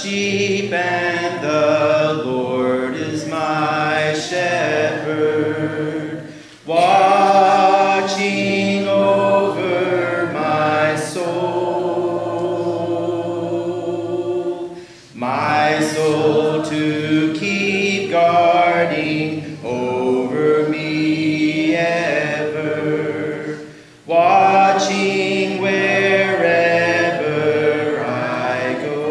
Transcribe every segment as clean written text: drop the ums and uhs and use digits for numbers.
Sheep, and the Lord is my shepherd, watching over my soul to keep guarding over me ever, watching wherever I go.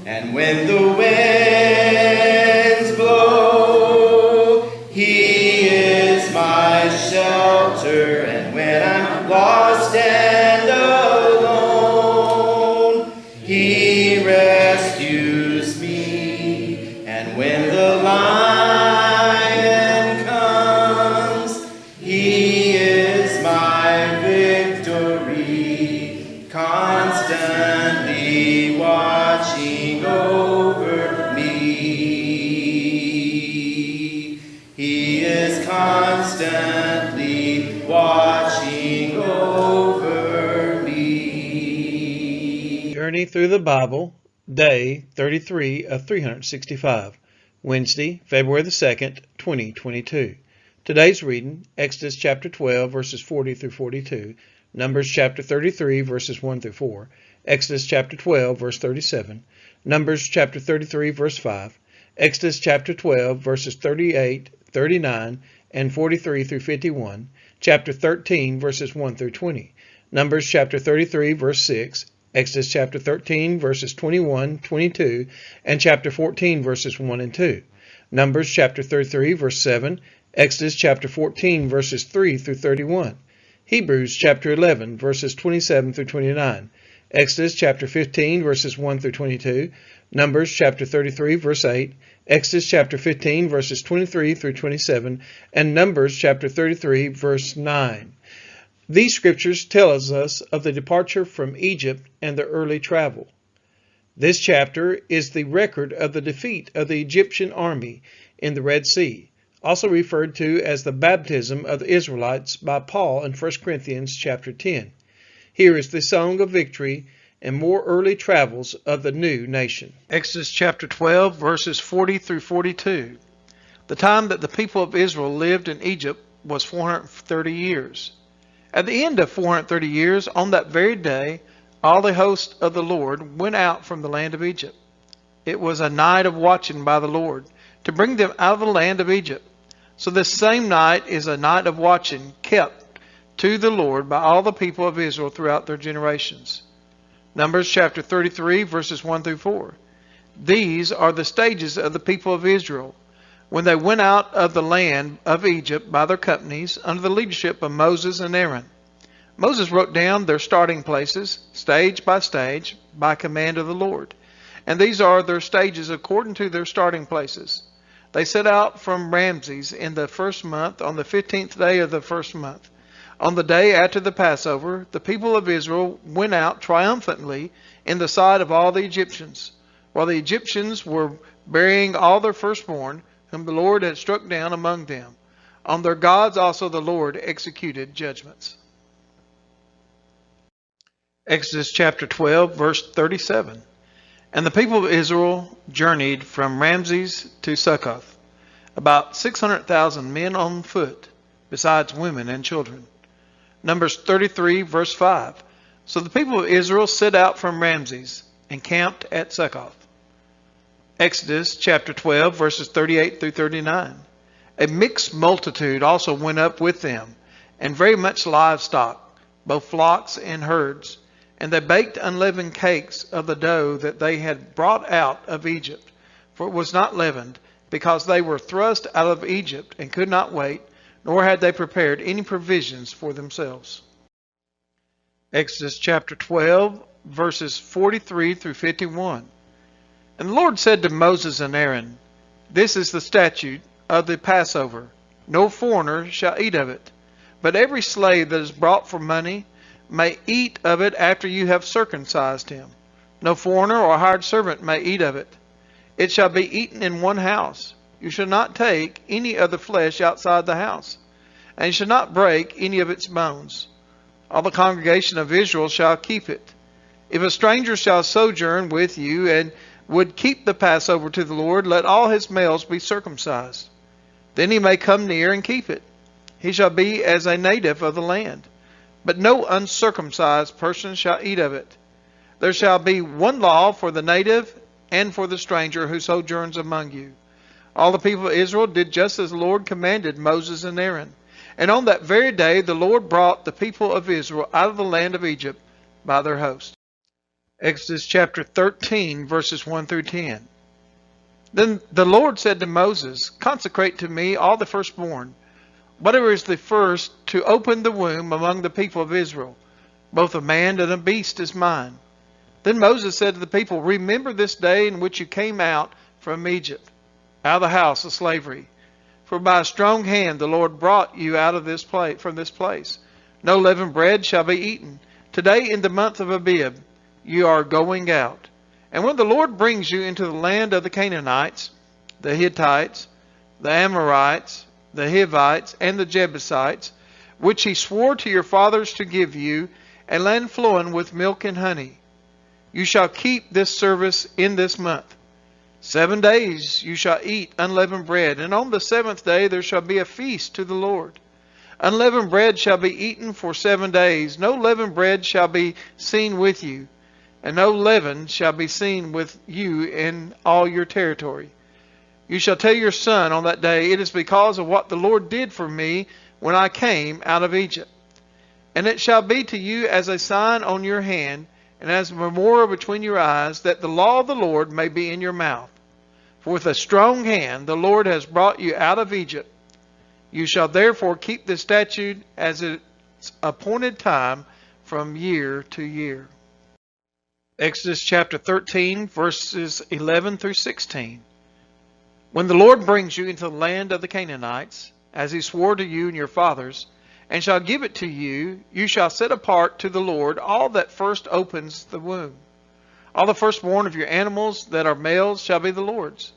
And when the winds blow, He is my shelter. And when I'm lost and alone, He rescues me. And when the lion comes, He is my victory, constantly watching over me. He is constantly watching over me. Journey through the Bible, day 33 of 365, Wednesday, February the 2nd, 2022. Today's reading, Exodus chapter 12, verses 40 through 42, Numbers chapter 33, verses 1 through 4, Exodus chapter 12, verse 37, Numbers chapter 33, verse 5, Exodus chapter 12, verses 38, 39, and 43 through 51, chapter 13, verses 1 through 20, Numbers chapter 33, verse 6, Exodus chapter 13, verses 21, 22, and chapter 14, verses 1 and 2, Numbers chapter 33, verse 7, Exodus chapter 14, verses 3 through 31, Hebrews chapter 11, verses 27 through 29, Exodus chapter 15, verses 1 through 22, Numbers chapter 33, verse 8, Exodus chapter 15, verses 23 through 27, and Numbers chapter 33, verse 9. These scriptures tell us of the departure from Egypt and the early travel. This chapter is the record of the defeat of the Egyptian army in the Red Sea, also referred to as the baptism of the Israelites by Paul in 1 Corinthians chapter 10. Here is the song of victory and more early travels of the new nation. Exodus chapter 12, verses 40 through 42. The time that the people of Israel lived in Egypt was 430 years. At the end of 430 years, on that very day, all the host of the Lord went out from the land of Egypt. It was a night of watching by the Lord to bring them out of the land of Egypt. So this same night is a night of watching kept to the Lord by all the people of Israel throughout their generations. Numbers chapter 33, verses 1 through 4. These are the stages of the people of Israel when they went out of the land of Egypt by their companies under the leadership of Moses and Aaron. Moses wrote down their starting places, stage by stage, by command of the Lord. And these are their stages according to their starting places. They set out from Ramses in the first month on the 15th day of the first month. On the day after the Passover, the people of Israel went out triumphantly in the sight of all the Egyptians, while the Egyptians were burying all their firstborn, whom the Lord had struck down among them. On their gods also the Lord executed judgments. Exodus chapter 12, verse 37. And the people of Israel journeyed from Ramses to Succoth, about 600,000 men on foot, besides women and children. Numbers 33, verse 5. So the people of Israel set out from Ramses and camped at Succoth. Exodus chapter 12, verses 38 through 39. A mixed multitude also went up with them, and very much livestock, both flocks and herds. And they baked unleavened cakes of the dough that they had brought out of Egypt, for it was not leavened, because they were thrust out of Egypt and could not wait, nor had they prepared any provisions for themselves. Exodus chapter 12, verses 43 through 51. And the Lord said to Moses and Aaron, This is the statute of the Passover. No foreigner shall eat of it, but every slave that is brought for money may eat of it after you have circumcised him. No foreigner or hired servant may eat of it. It shall be eaten in one house. You shall not take any of the flesh outside the house, and you shall not break any of its bones. All the congregation of Israel shall keep it. If a stranger shall sojourn with you and would keep the Passover to the Lord, let all his males be circumcised. Then he may come near and keep it. He shall be as a native of the land. But no uncircumcised person shall eat of it. There shall be one law for the native and for the stranger who sojourns among you. All the people of Israel did just as the Lord commanded Moses and Aaron. And on that very day the Lord brought the people of Israel out of the land of Egypt by their host. Exodus chapter 13, verses 1 through 10. Then the Lord said to Moses, consecrate to me all the firstborn, whatever is the first to open the womb among the people of Israel. Both a man and a beast is mine. Then Moses said to the people, remember this day in which you came out from Egypt, out of the house of slavery. For by a strong hand the Lord brought you out of this place, from this place. No leavened bread shall be eaten. Today in the month of Abib you are going out. And when the Lord brings you into the land of the Canaanites, the Hittites, the Amorites, the Hivites, and the Jebusites, which he swore to your fathers to give you, a land flowing with milk and honey, you shall keep this service in this month. 7 days you shall eat unleavened bread, and on the seventh day there shall be a feast to the Lord. Unleavened bread shall be eaten for 7 days. No leavened bread shall be seen with you, and no leaven shall be seen with you in all your territory. You shall tell your son on that day, it is because of what the Lord did for me when I came out of Egypt. And it shall be to you as a sign on your hand, and as a memorial between your eyes, that the law of the Lord may be in your mouth. For with a strong hand the Lord has brought you out of Egypt. You shall therefore keep the statute as its appointed time from year to year. Exodus chapter 13, verses 11 through 16. When the Lord brings you into the land of the Canaanites, as he swore to you and your fathers, and shall give it to you, you shall set apart to the Lord all that first opens the womb. All the firstborn of your animals that are males shall be the Lord's.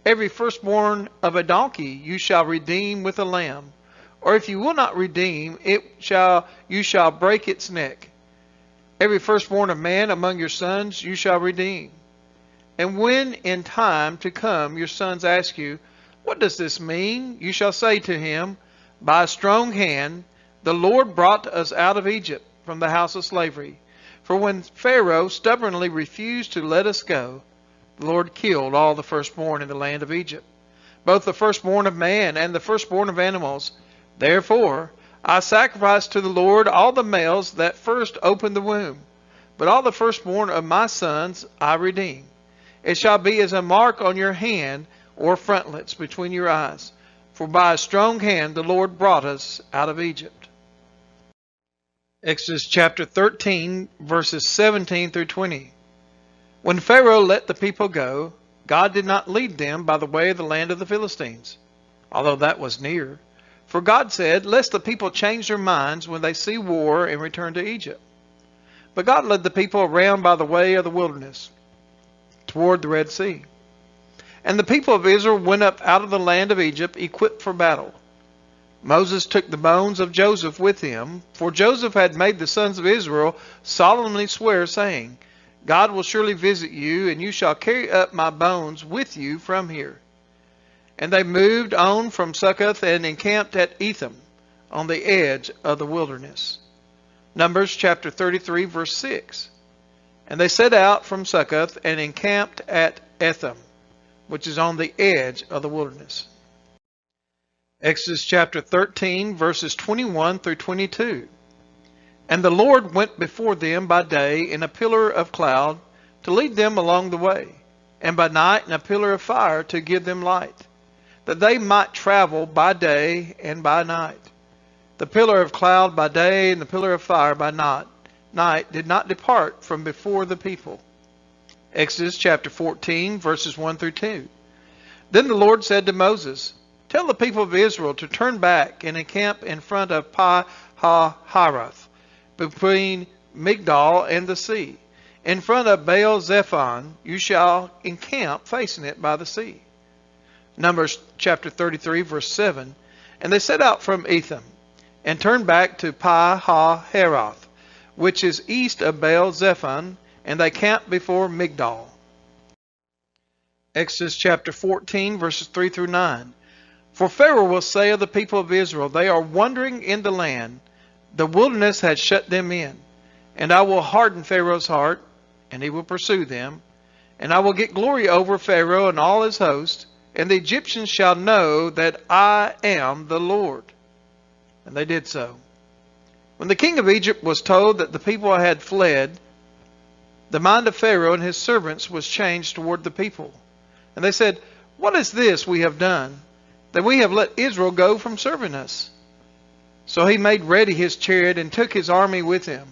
Every firstborn of a donkey you shall redeem with a lamb, or if you will not redeem, you shall break its neck. Every firstborn of man among your sons you shall redeem. And when in time to come your sons ask you, what does this mean? You shall say to him, by a strong hand the Lord brought us out of Egypt from the house of slavery. For when Pharaoh stubbornly refused to let us go, the Lord killed all the firstborn in the land of Egypt, both the firstborn of man and the firstborn of animals. Therefore I sacrifice to the Lord all the males that first opened the womb, but all the firstborn of my sons I redeem. It shall be as a mark on your hand or frontlets between your eyes. For by a strong hand the Lord brought us out of Egypt. Exodus chapter 13, verses 17 through 20. When Pharaoh let the people go, God did not lead them by the way of the land of the Philistines, although that was near. For God said, lest the people change their minds when they see war and return to Egypt. But God led the people around by the way of the wilderness, toward the Red Sea. And the people of Israel went up out of the land of Egypt, equipped for battle. Moses took the bones of Joseph with him, for Joseph had made the sons of Israel solemnly swear, saying, God will surely visit you, and you shall carry up my bones with you from here. And they moved on from Succoth and encamped at Etham, on the edge of the wilderness. Numbers chapter 33, verse 6. And they set out from Succoth and encamped at Etham, which is on the edge of the wilderness. Exodus chapter 13, verses 21 through 22. And the Lord went before them by day in a pillar of cloud to lead them along the way, and by night in a pillar of fire to give them light, that they might travel by day and by night. The pillar of cloud by day and the pillar of fire by night did not depart from before the people. Exodus chapter 14, verses 1 through 2. Then the Lord said to Moses, tell the people of Israel to turn back and encamp in front of Pi-hahiroth, between Migdol and the sea. In front of Baal-zephon you shall encamp facing it by the sea. Numbers chapter 33, verse 7. And they set out from Etham, and turned back to Pi-hahiroth, which is east of Baal-zephon, and they camped before Migdol. Exodus chapter 14, verses 3 through 9. For Pharaoh will say of the people of Israel, they are wandering in the land. The wilderness has shut them in. And I will harden Pharaoh's heart, and he will pursue them. And I will get glory over Pharaoh and all his host, and the Egyptians shall know that I am the Lord. And they did so. When the king of Egypt was told that the people had fled, the mind of Pharaoh and his servants was changed toward the people. And they said, what is this we have done, that we have let Israel go from serving us? So he made ready his chariot and took his army with him,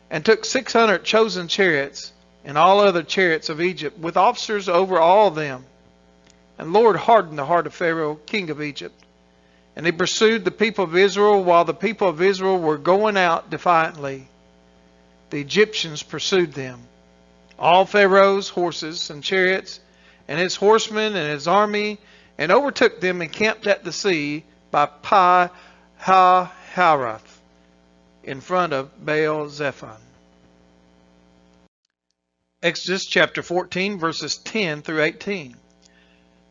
and took 600 chosen chariots and all other chariots of Egypt, with officers over all of them. And the Lord hardened the heart of Pharaoh, king of Egypt. And he pursued the people of Israel while the people of Israel were going out defiantly. The Egyptians pursued them, all Pharaoh's horses and chariots, and his horsemen and his army, and overtook them and camped at the sea by Pi-hahiroth, in front of Baal-zephon. Exodus chapter 14, verses 10 through 18.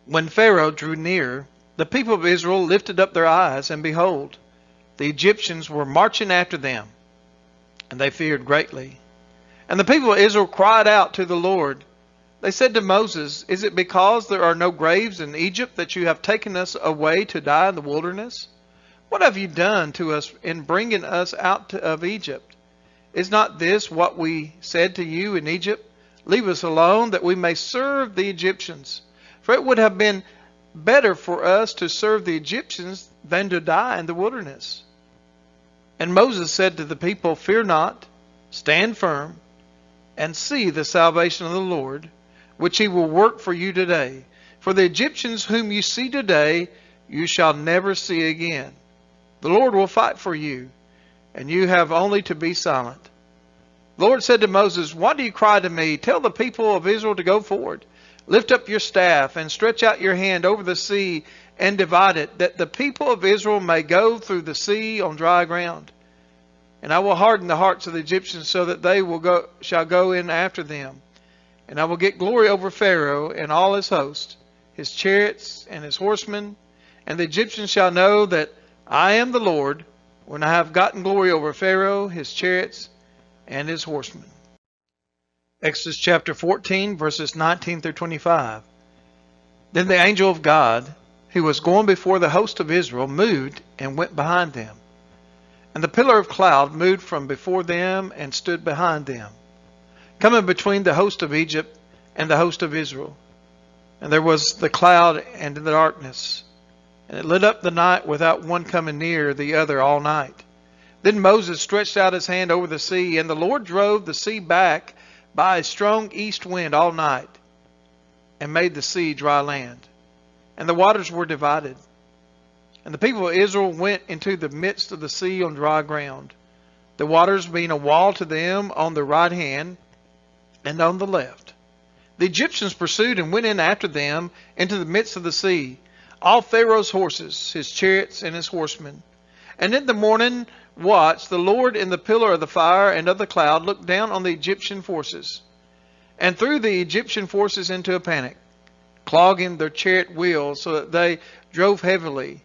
When Pharaoh drew near, the people of Israel lifted up their eyes, and behold, the Egyptians were marching after them, and they feared greatly. And the people of Israel cried out to the Lord. They said to Moses, is it because there are no graves in Egypt that you have taken us away to die in the wilderness? What have you done to us in bringing us out of Egypt? Is not this what we said to you in Egypt? Leave us alone that we may serve the Egyptians. For it would have been better for us to serve the Egyptians than to die in the wilderness. And Moses said to the people, fear not, stand firm, and see the salvation of the Lord, which he will work for you today. For the Egyptians whom you see today, you shall never see again. The Lord will fight for you, and you have only to be silent. The Lord said to Moses, why do you cry to me? Tell the people of Israel to go forward. Lift up your staff and stretch out your hand over the sea and divide it, that the people of Israel may go through the sea on dry ground. And I will harden the hearts of the Egyptians so that they shall go in after them. And I will get glory over Pharaoh and all his host, his chariots and his horsemen. And the Egyptians shall know that I am the Lord, when I have gotten glory over Pharaoh, his chariots, and his horsemen. Exodus chapter 14, verses 19 through 25. Then the angel of God, who was going before the host of Israel, moved and went behind them. And the pillar of cloud moved from before them and stood behind them, coming between the host of Egypt and the host of Israel. And there was the cloud and the darkness, and it lit up the night without one coming near the other all night. Then Moses stretched out his hand over the sea, and the Lord drove the sea back by a strong east wind all night, and made the sea dry land. And the waters were divided. And the people of Israel went into the midst of the sea on dry ground, the waters being a wall to them on the right hand and on the left. The Egyptians pursued and went in after them into the midst of the sea, all Pharaoh's horses, his chariots, and his horsemen. And in the morning watch, the Lord in the pillar of the fire and of the cloud looked down on the Egyptian forces, and threw the Egyptian forces into a panic, clogging their chariot wheels so that they drove heavily.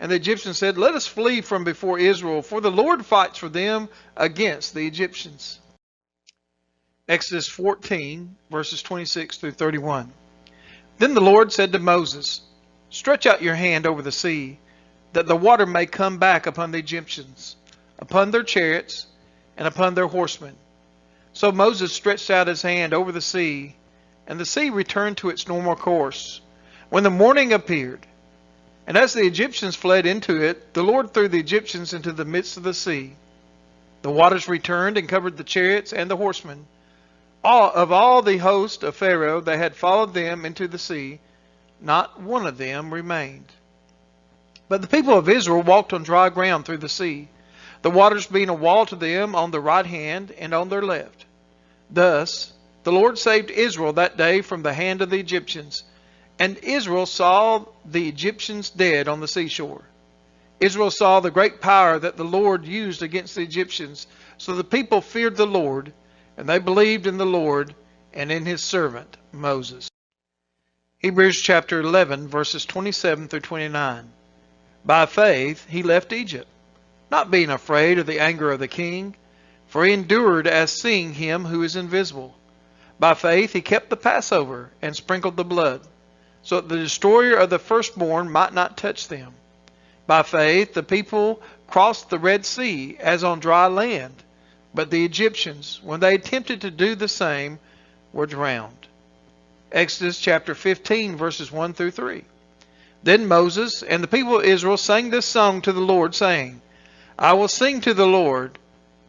And the Egyptians said, let us flee from before Israel, for the Lord fights for them against the Egyptians. Exodus 14, verses 26 through 31. Then the Lord said to Moses, stretch out your hand over the sea, that the water may come back upon the Egyptians, upon their chariots, and upon their horsemen. So Moses stretched out his hand over the sea, and the sea returned to its normal course, when the morning appeared. And as the Egyptians fled into it, the Lord threw the Egyptians into the midst of the sea. The waters returned and covered the chariots and the horsemen. All the host of Pharaoh that had followed them into the sea, not one of them remained. But the people of Israel walked on dry ground through the sea, the waters being a wall to them on the right hand and on their left. Thus the Lord saved Israel that day from the hand of the Egyptians, and Israel saw the Egyptians dead on the seashore. Israel saw the great power that the Lord used against the Egyptians, so the people feared the Lord, and they believed in the Lord and in his servant Moses. Hebrews chapter 11, verses 27 through 29. By faith he left Egypt, not being afraid of the anger of the king, for he endured as seeing him who is invisible. By faith he kept the Passover and sprinkled the blood, so that the destroyer of the firstborn might not touch them. By faith the people crossed the Red Sea as on dry land, but the Egyptians, when they attempted to do the same, were drowned. Exodus chapter 15, verses 1 through 3. Then Moses and the people of Israel sang this song to the Lord, saying, I will sing to the Lord,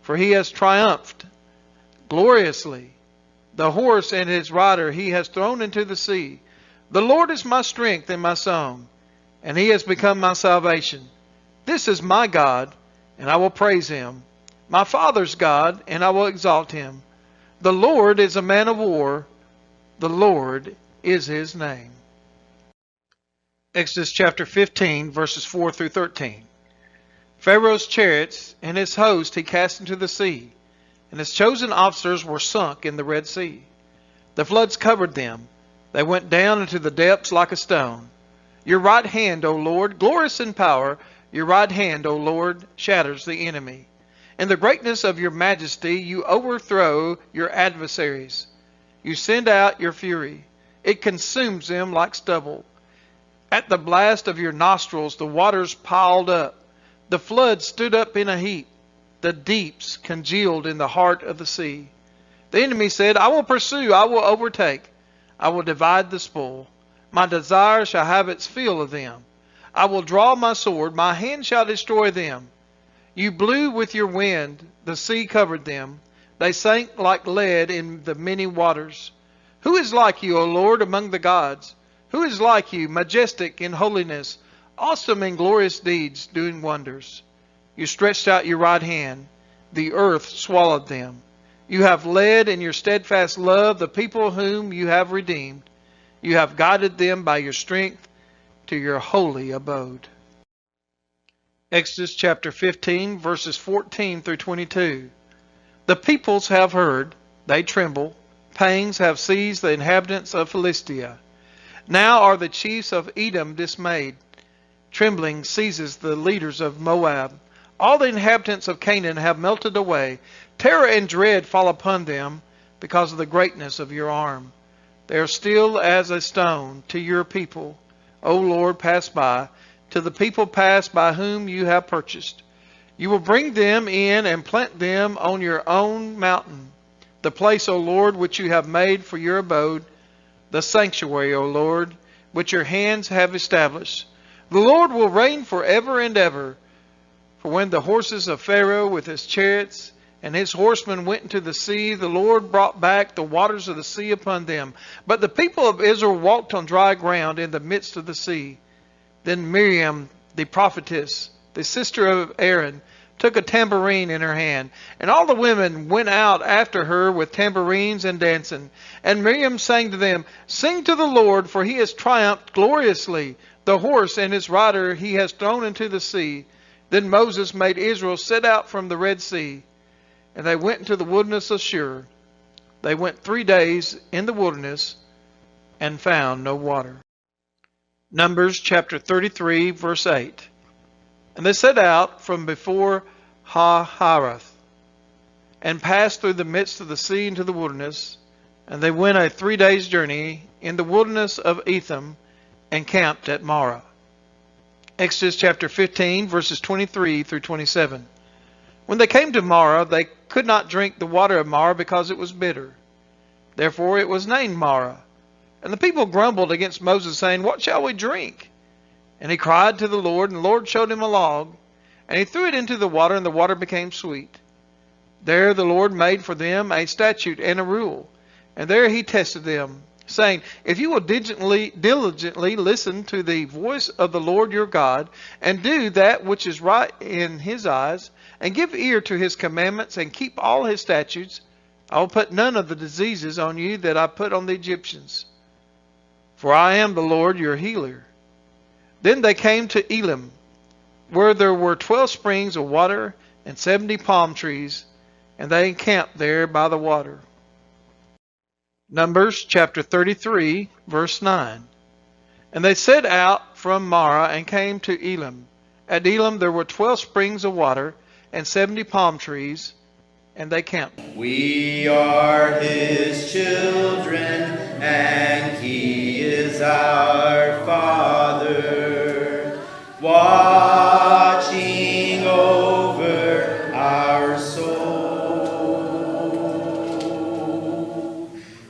for he has triumphed gloriously. The horse and his rider he has thrown into the sea. The Lord is my strength and my song, and he has become my salvation. This is my God, and I will praise him. My father's God, and I will exalt him. The Lord is a man of war. The Lord is his name. Exodus chapter 15, verses 4 through 13. Pharaoh's chariots and his host he cast into the sea, and his chosen officers were sunk in the Red Sea. The floods covered them. They went down into the depths like a stone. Your right hand, O Lord, glorious in power, your right hand, O Lord, shatters the enemy. In the greatness of your majesty, you overthrow your adversaries. You send out your fury. It consumes them like stubble. At the blast of your nostrils, the waters piled up. The floods stood up in a heap. The deeps congealed in the heart of the sea. The enemy said, I will pursue, I will overtake. I will divide the spoil. My desire shall have its fill of them. I will draw my sword, my hand shall destroy them. You blew with your wind, the sea covered them. They sank like lead in the many waters. Who is like you, O Lord, among the gods? Who is like you, majestic in holiness, awesome in glorious deeds, doing wonders? You stretched out your right hand. The earth swallowed them. You have led in your steadfast love the people whom you have redeemed. You have guided them by your strength to your holy abode. Exodus chapter 15, verses 14 through 22. The peoples have heard, they tremble. Pangs have seized the inhabitants of Philistia. Now are the chiefs of Edom dismayed. Trembling seizes the leaders of Moab. All the inhabitants of Canaan have melted away. Terror and dread fall upon them because of the greatness of your arm. They are still as a stone to your people. O Lord, pass by, to the people pass by whom you have purchased. You will bring them in and plant them on your own mountain, the place, O Lord, which you have made for your abode, the sanctuary, O Lord, which your hands have established. The Lord will reign forever and ever. For when the horses of Pharaoh with his chariots and his horsemen went into the sea, the Lord brought back the waters of the sea upon them. But the people of Israel walked on dry ground in the midst of the sea. Then Miriam, the prophetess, the sister of Aaron, took a tambourine in her hand, and all the women went out after her with tambourines and dancing. And Miriam sang to them, Sing to the Lord, for he has triumphed gloriously. The horse and his rider he has thrown into the sea. Then Moses made Israel set out from the Red Sea, and they went into the wilderness of Shur. They went 3 days in the wilderness and found no water. Numbers chapter 33, verse 8. And they set out from before Ha-harath, and passed through the midst of the sea into the wilderness. And they went a 3 days' journey in the wilderness of Etham, and camped at Marah. Exodus chapter 15, verses 23 through 27. When they came to Marah, they could not drink the water of Marah because it was bitter. Therefore it was named Marah. And the people grumbled against Moses, saying, What shall we drink? And he cried to the Lord, and the Lord showed him a log. And he threw it into the water, and the water became sweet. There the Lord made for them a statute and a rule. And there he tested them, saying, If you will diligently listen to the voice of the Lord your God, and do that which is right in his eyes, and give ear to his commandments, and keep all his statutes, I will put none of the diseases on you that I put on the Egyptians. For I am the Lord your healer. Then they came to Elim, where there were 12 springs of water and 70 palm trees, and they encamped there by the water. Numbers chapter 33, verse 9. And they set out from Marah and came to Elim. At Elim there were 12 springs of water and 70 palm trees, and they camped. We are his children, and he is our Father, watching over our soul.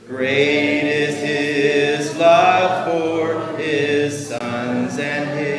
Great is his love for his sons and his